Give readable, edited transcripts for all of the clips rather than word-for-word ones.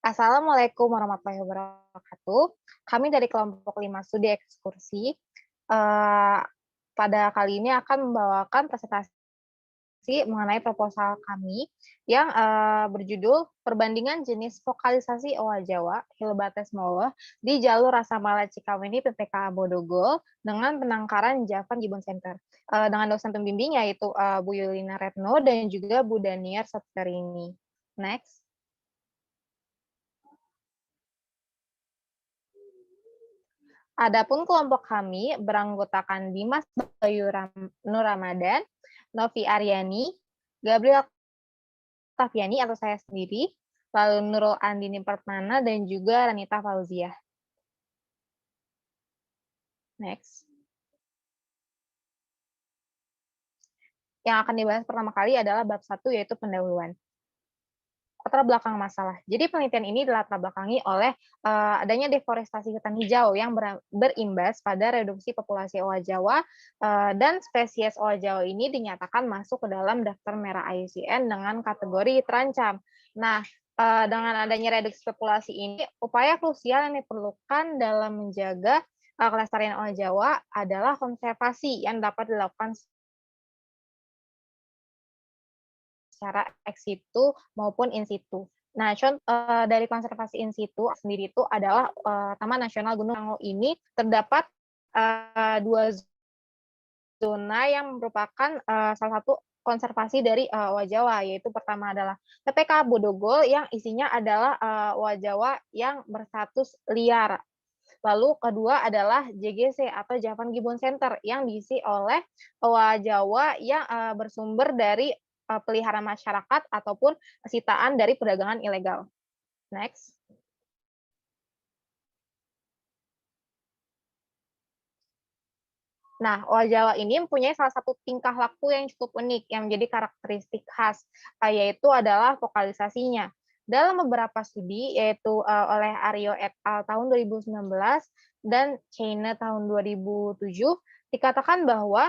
Assalamualaikum warahmatullahi wabarakatuh. Kami dari kelompok 5 studi ekskursi, pada kali ini akan membawakan presentasi mengenai proposal kami yang, berjudul "Perbandingan Jenis Vokalisasi Owa Jawa Hilbates Moloh di Jalur Rasa Mala Cikawini PPKA Bodogol dengan penangkaran Javan Gibbon Center." Dengan dosen pembimbing yaitu, Bu Yulina Retno dan juga Bu Daniar Saptarini. Next. Adapun kelompok kami beranggotakan Dimas Bayu Nur Ramadan, Novi Aryani, Gabriel Octaviani atau saya sendiri, lalu Nurul Andini Pertmana dan juga Ranita Fauziah. Next. Yang akan dibahas pertama kali adalah bab 1 yaitu pendahuluan. Latar belakang masalah. Jadi penelitian ini dilatar belakangi oleh adanya deforestasi hutan hijau yang berimbas pada reduksi populasi owa Jawa, dan spesies owa Jawa ini dinyatakan masuk ke dalam daftar merah IUCN dengan kategori terancam. Nah, dengan adanya reduksi populasi ini, upaya krusial yang diperlukan dalam menjaga kelestarian owa Jawa adalah konservasi yang dapat dilakukan secara ex situ maupun in situ. Nah, dari konservasi in situ sendiri itu adalah Taman Nasional Gunung Rango ini terdapat 2 zona yang merupakan salah satu konservasi dari owa Jawa, yaitu pertama adalah PPK Bodogol yang isinya adalah owa Jawa yang berstatus liar. Lalu kedua adalah JGC atau Javan Gibbon Center yang diisi oleh owa Jawa yang bersumber dari peliharaan masyarakat ataupun sitaan dari perdagangan ilegal. Next. Nah, owa Jawa ini mempunyai salah satu tingkah laku yang cukup unik yang menjadi karakteristik khas, yaitu adalah vokalisasinya. Dalam beberapa studi, yaitu oleh Aryo et al. Tahun 2019 dan China tahun 2007, dikatakan bahwa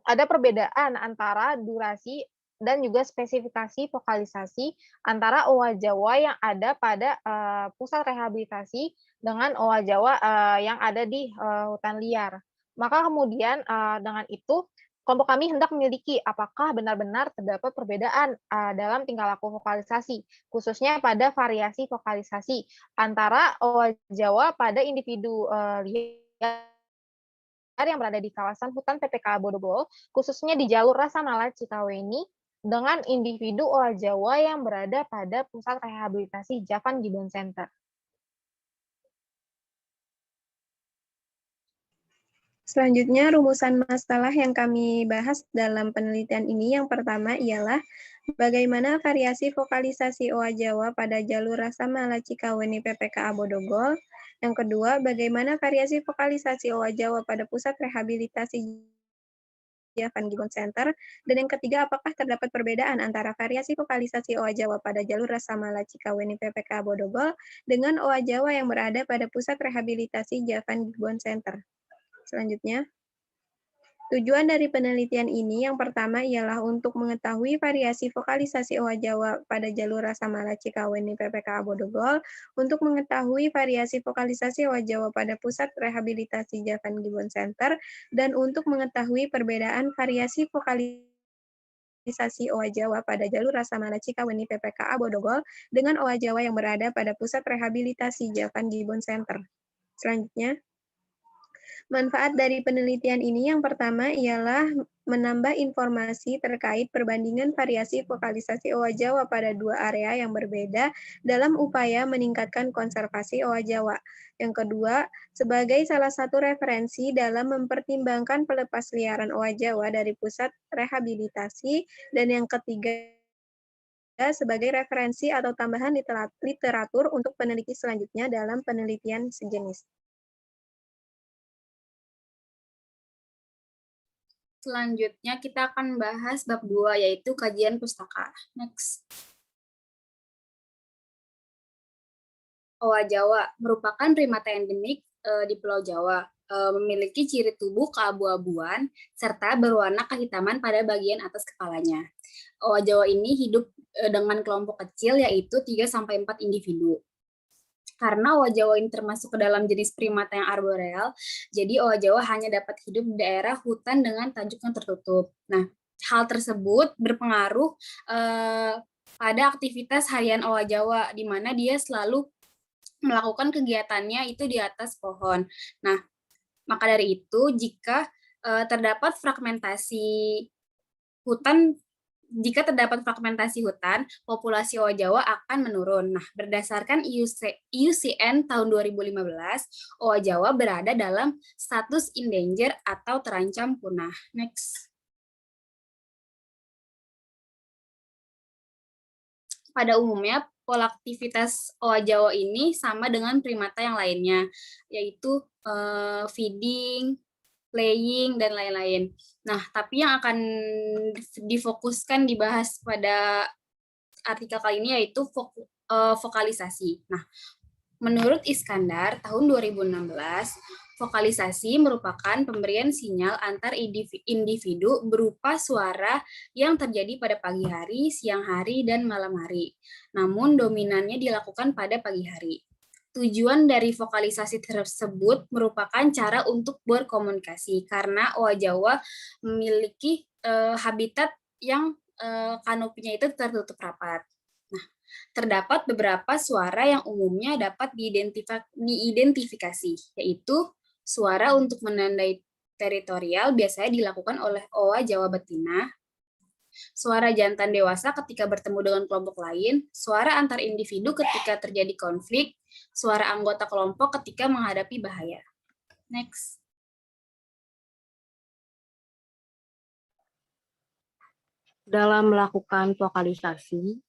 ada perbedaan antara durasi dan juga spesifikasi vokalisasi antara owa Jawa yang ada pada pusat rehabilitasi dengan owa Jawa yang ada di hutan liar. Maka kemudian dengan itu kelompok kami hendak menyelidiki apakah benar-benar terdapat perbedaan dalam tingkah laku vokalisasi, khususnya pada variasi vokalisasi antara owa Jawa pada individu liar yang berada di kawasan hutan PPKA Bodogol, khususnya di jalur Rasa Mala Cikawini, dengan individu owa Jawa yang berada pada pusat rehabilitasi Javan Gibbon Center. Selanjutnya, rumusan masalah yang kami bahas dalam penelitian ini yang pertama ialah bagaimana variasi vokalisasi owa Jawa pada jalur Rasa Mala Cikawini PPKA Bodogol. Yang kedua, bagaimana variasi vokalisasi owa Jawa pada pusat rehabilitasi Javan Gibbon Center. Dan yang ketiga, apakah terdapat perbedaan antara variasi vokalisasi owa Jawa pada jalur Rasa Mala Cikawini PPKA Bodogol dengan owa Jawa yang berada pada pusat rehabilitasi Javan Gibbon Center. Selanjutnya, tujuan dari penelitian ini yang pertama ialah untuk mengetahui variasi vokalisasi owa Jawa pada jalur Rasa Mala Cikawini PPKA Bodogol, untuk mengetahui variasi vokalisasi owa Jawa pada pusat rehabilitasi Javan Gibbon Center, dan untuk mengetahui perbedaan variasi vokalisasi owa Jawa pada jalur Rasa Mala Cikawini PPKA Bodogol dengan owa Jawa yang berada pada pusat rehabilitasi Javan Gibbon Center. Selanjutnya, manfaat dari penelitian ini yang pertama ialah menambah informasi terkait perbandingan variasi vokalisasi owa Jawa pada dua area yang berbeda dalam upaya meningkatkan konservasi owa Jawa. Yang kedua, sebagai salah satu referensi dalam mempertimbangkan pelepasliaran owa Jawa dari pusat rehabilitasi. Dan yang ketiga, sebagai referensi atau tambahan literatur untuk peneliti selanjutnya dalam penelitian sejenis. Selanjutnya kita akan bahas bab 2 yaitu kajian pustaka. Next. Owa Jawa merupakan primata endemik di Pulau Jawa, memiliki ciri tubuh keabu-abuan serta berwarna kehitaman pada bagian atas kepalanya. Owa Jawa ini hidup dengan kelompok kecil yaitu 3-4 individu. Karena owa Jawa ini termasuk ke dalam jenis primata yang arboreal, jadi owa Jawa hanya dapat hidup di daerah hutan dengan tajuk yang tertutup. Nah, hal tersebut berpengaruh pada aktivitas harian owa Jawa, di mana dia selalu melakukan kegiatannya itu di atas pohon. Nah, maka dari itu, jika terdapat fragmentasi hutan, populasi owa Jawa akan menurun. Nah, berdasarkan IUCN tahun 2015, owa Jawa berada dalam status endanger atau terancam punah. Next. Pada umumnya, pola aktivitas owa Jawa ini sama dengan primata yang lainnya, yaitu feeding, playing, dan lain-lain. Nah, tapi yang akan difokuskan dibahas pada artikel kali ini yaitu vokalisasi. Nah, menurut Iskandar, tahun 2016, vokalisasi merupakan pemberian sinyal antar individu berupa suara yang terjadi pada pagi hari, siang hari, dan malam hari. Namun, dominannya dilakukan pada pagi hari. Tujuan dari vokalisasi tersebut merupakan cara untuk berkomunikasi, karena owa Jawa memiliki habitat yang kanopinya itu tertutup rapat. Terdapat beberapa suara yang umumnya dapat diidentifikasi, yaitu suara untuk menandai teritorial biasanya dilakukan oleh owa Jawa betina, suara jantan dewasa ketika bertemu dengan kelompok lain, suara antar individu ketika terjadi konflik, suara anggota kelompok ketika menghadapi bahaya. Next. Dalam melakukan vokalisasi,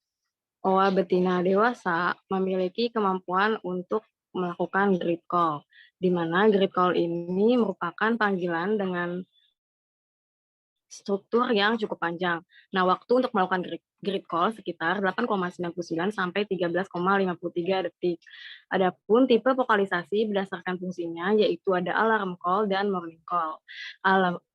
owa betina dewasa memiliki kemampuan untuk melakukan grid call, di mana grid call ini merupakan panggilan dengan struktur yang cukup panjang. Nah, waktu untuk melakukan grid call sekitar 8,99 sampai 13,53 detik. Adapun tipe vokalisasi berdasarkan fungsinya yaitu ada alarm call dan morning call.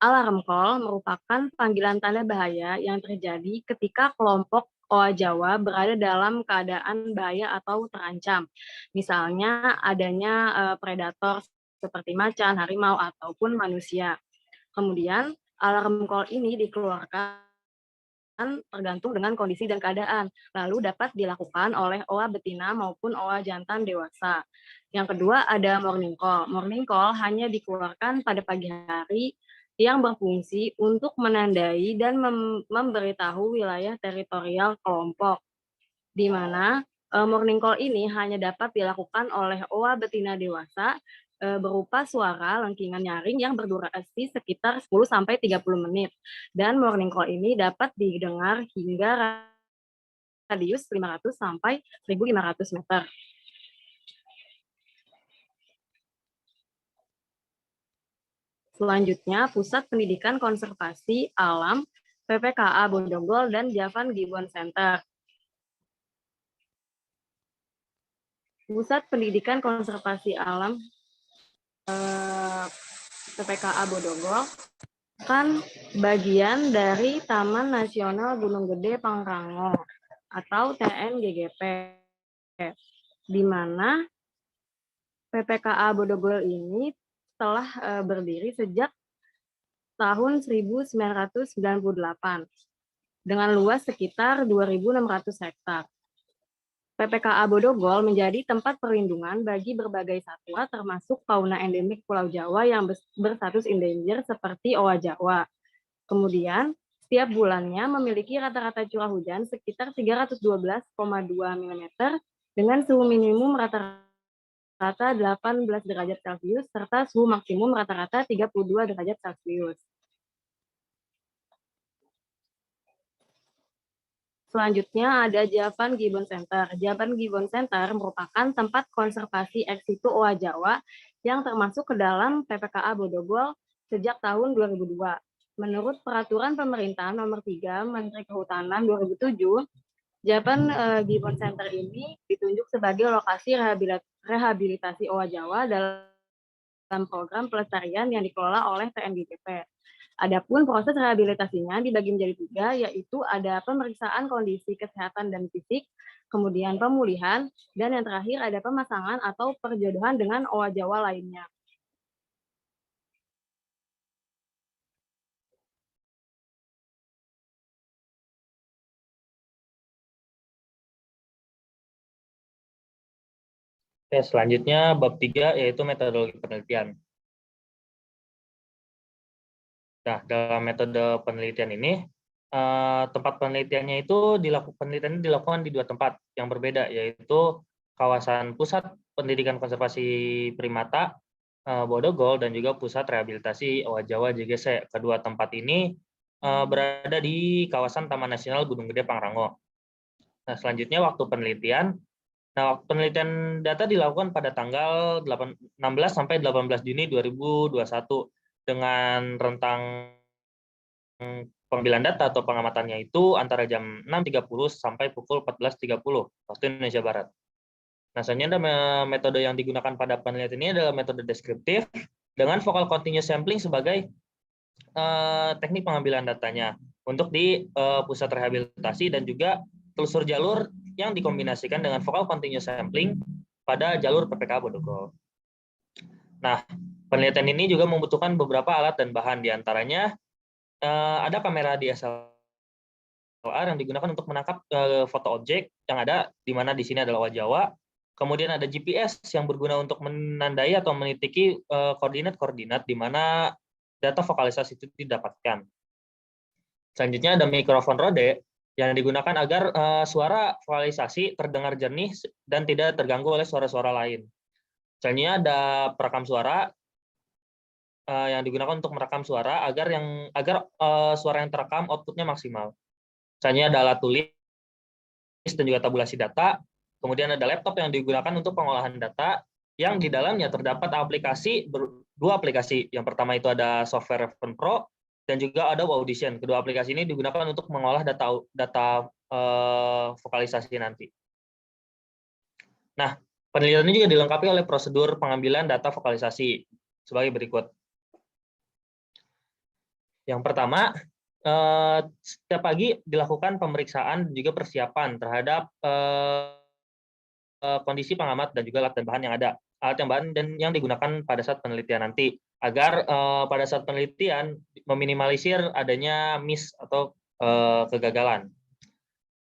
Alarm call merupakan panggilan tanda bahaya yang terjadi ketika kelompok owa Jawa berada dalam keadaan bahaya atau terancam. Misalnya adanya predator seperti macan, harimau, ataupun manusia. Kemudian alarm call ini dikeluarkan tergantung dengan kondisi dan keadaan, lalu dapat dilakukan oleh owa betina maupun owa jantan dewasa. Yang kedua ada morning call. Morning call hanya dikeluarkan pada pagi hari yang berfungsi untuk menandai dan memberitahu wilayah teritorial kelompok, di mana morning call ini hanya dapat dilakukan oleh owa betina dewasa berupa suara lengkingan nyaring yang berdurasi sekitar 10-30 menit. Dan morning call ini dapat didengar hingga radius 500 sampai 1.500 meter. Selanjutnya, Pusat Pendidikan Konservasi Alam PPKA Bodogol dan Javan Gibbon Center. Pusat Pendidikan Konservasi Alam PPKA Bodogol kan bagian dari Taman Nasional Gunung Gede Pangrango atau TNGGP, di mana PPKA Bodogol ini telah berdiri sejak tahun 1998 dengan luas sekitar 2.600 hektar. PPKA Bodogol menjadi tempat perlindungan bagi berbagai satwa termasuk fauna endemik Pulau Jawa yang berstatus endanger seperti owa Jawa. Kemudian, setiap bulannya memiliki rata-rata curah hujan sekitar 312,2 mm dengan suhu minimum rata-rata 18 derajat Celcius serta suhu maksimum rata-rata 32 derajat Celcius. Selanjutnya ada Javan Gibbon Center. Javan Gibbon Center merupakan tempat konservasi ex situ owa Jawa yang termasuk ke dalam PPKA Bodogol sejak tahun 2002. Menurut Peraturan Pemerintah Nomor 3 Menteri Kehutanan 2007, Javan Gibbon Center ini ditunjuk sebagai lokasi rehabilitasi owa Jawa dalam dalam program pelestarian yang dikelola oleh TNGGP. Adapun proses rehabilitasinya dibagi menjadi 3, yaitu ada pemeriksaan kondisi kesehatan dan fisik, kemudian pemulihan, dan yang terakhir ada pemasangan atau perjodohan dengan owa Jawa lainnya. Oke, selanjutnya bab 3 yaitu metodologi penelitian. Nah, dalam metode penelitian ini, tempat penelitiannya itu penelitiannya dilakukan di 2 tempat yang berbeda, yaitu kawasan Pusat Pendidikan Konservasi Primata Bodogol dan juga Pusat Rehabilitasi Owa Jawa JGC. Kedua tempat ini berada di kawasan Taman Nasional Gunung Gede Pangrango. Nah, selanjutnya waktu penelitian. Nah, penelitian data dilakukan pada tanggal 16 sampai 18 Juni 2021 dengan rentang pengambilan data atau pengamatannya itu antara jam 6.30 sampai pukul 14.30 waktu Indonesia Barat. Nah, selanjutnya metode yang digunakan pada penelitian ini adalah metode deskriptif dengan focal continuous sampling sebagai teknik pengambilan datanya untuk di pusat rehabilitasi dan juga telusur jalur yang dikombinasikan dengan focal continuous sampling pada jalur PPK Bodogol. Nah, penelitian ini juga membutuhkan beberapa alat dan bahan, diantaranya ada kamera DSLR yang digunakan untuk menangkap foto objek yang ada, di mana di sini adalah Owa Jawa. Kemudian ada GPS yang berguna untuk menandai atau menitiki koordinat-koordinat di mana data vokalisasi itu didapatkan. Selanjutnya ada mikrofon rode yang digunakan agar suara vokalisasi terdengar jernih dan tidak terganggu oleh suara-suara lain. Selanjutnya ada perekam suara yang digunakan untuk merekam suara agar suara yang terekam outputnya maksimal. Selanjutnya ada alat tulis dan juga tabulasi data. Kemudian ada laptop yang digunakan untuk pengolahan data yang di dalamnya terdapat dua aplikasi. Yang pertama itu ada software Raven Pro dan juga ada Audition. Kedua aplikasi ini digunakan untuk mengolah data vokalisasi nanti. Nah, penelitian ini juga dilengkapi oleh prosedur pengambilan data vokalisasi sebagai berikut. Yang pertama, setiap pagi dilakukan pemeriksaan dan juga persiapan terhadap kondisi pengamat dan juga alat dan bahan yang ada. Alat dan bahan yang digunakan pada saat penelitian nanti, agar pada saat penelitian meminimalisir adanya miss atau kegagalan.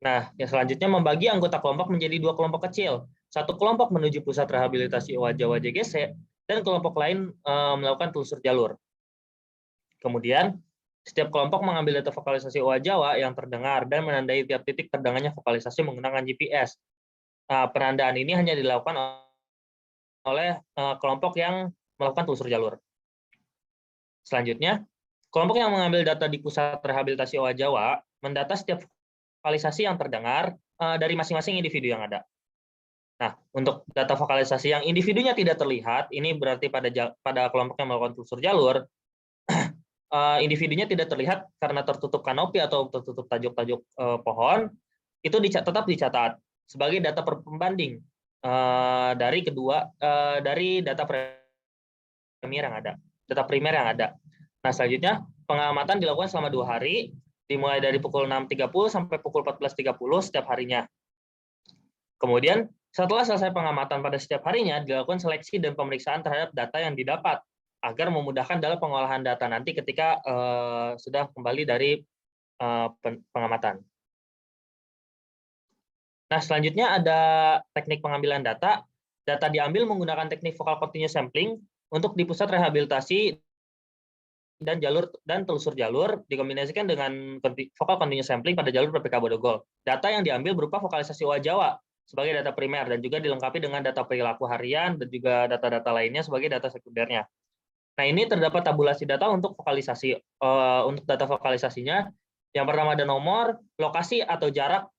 Nah, yang selanjutnya membagi anggota kelompok menjadi 2 kelompok kecil. Satu kelompok menuju Pusat Rehabilitasi Owa Jawa JGC, dan kelompok lain melakukan telusur jalur. Kemudian, setiap kelompok mengambil data vokalisasi Owa Jawa yang terdengar dan menandai tiap titik terdengarnya vokalisasi menggunakan GPS. Nah, penandaan ini hanya dilakukan oleh kelompok yang melakukan telusur jalur. Selanjutnya, kelompok yang mengambil data di Pusat Rehabilitasi Owa Jawa mendata setiap vokalisasi yang terdengar dari masing-masing individu yang ada. Nah, untuk data vokalisasi yang individunya tidak terlihat, ini berarti pada kelompok yang melakukan telusur jalur, individunya tidak terlihat karena tertutup kanopi atau tertutup tajuk-tajuk pohon, itu tetap dicatat sebagai data pembanding dari data primer yang ada. Nah, selanjutnya pengamatan dilakukan selama 2 hari, dimulai dari pukul 6.30 sampai pukul 14.30 setiap harinya. Kemudian setelah selesai pengamatan pada setiap harinya, dilakukan seleksi dan pemeriksaan terhadap data yang didapat agar memudahkan dalam pengolahan data nanti ketika sudah kembali dari pengamatan. Nah, selanjutnya ada teknik pengambilan data. Data diambil menggunakan teknik focal continuous sampling untuk di pusat rehabilitasi dan telusur jalur dikombinasikan dengan focal continuous sampling pada jalur PPK Bodogol. Data yang diambil berupa vokalisasi Owa Jawa sebagai data primer dan juga dilengkapi dengan data perilaku harian dan juga data-data lainnya sebagai data sekundernya. Nah, ini terdapat tabulasi data untuk vokalisasi. Untuk data vokalisasinya, yang pertama ada nomor, lokasi atau jarak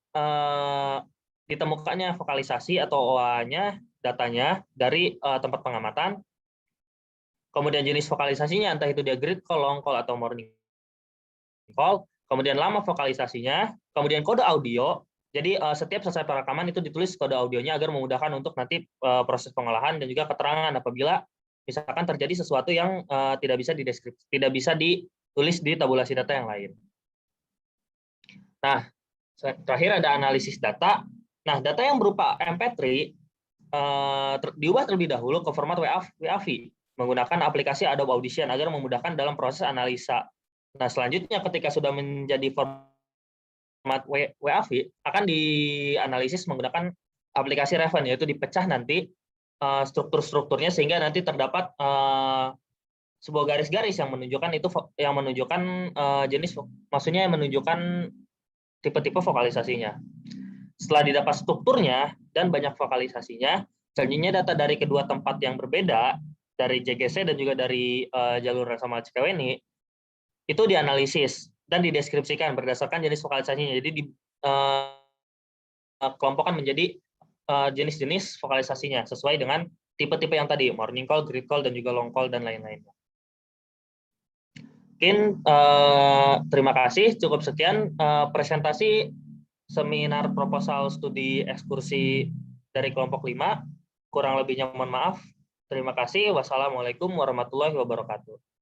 ditemukannya vokalisasi atau OA-nya, datanya dari tempat pengamatan. Kemudian jenis vokalisasinya, entah itu dia grid call, long call, atau morning call. Kemudian lama vokalisasinya, kemudian kode audio. Jadi setiap selesai perekaman itu ditulis kode audionya agar memudahkan untuk nanti proses pengolahan dan juga keterangan apabila misalkan terjadi sesuatu yang tidak bisa ditulis di tabulasi data yang lain. Nah, terakhir ada analisis data. Nah, data yang berupa MP3 diubah terlebih dahulu ke format WAV menggunakan aplikasi Adobe Audition agar memudahkan dalam proses analisa. Nah, selanjutnya ketika sudah menjadi format WAV akan dianalisis menggunakan aplikasi Raven, yaitu dipecah nanti struktur-strukturnya sehingga nanti terdapat sebuah garis-garis yang menunjukkan jenis, maksudnya yang menunjukkan tipe-tipe vokalisasinya. Setelah didapat strukturnya dan banyak vokalisasinya, selanjutnya data dari kedua tempat yang berbeda, dari JGC dan juga dari jalur rasa Malaci-Kaweni, itu dianalisis dan dideskripsikan berdasarkan jenis vokalisasinya. Jadi dikelompokkan menjadi jenis-jenis vokalisasinya sesuai dengan tipe-tipe yang tadi, morning call, grid call, dan juga long call, dan lain-lainnya. Mungkin terima kasih, cukup sekian presentasi seminar proposal studi ekskursi dari kelompok 5. Kurang lebihnya mohon maaf. Terima kasih. Wassalamualaikum warahmatullahi wabarakatuh.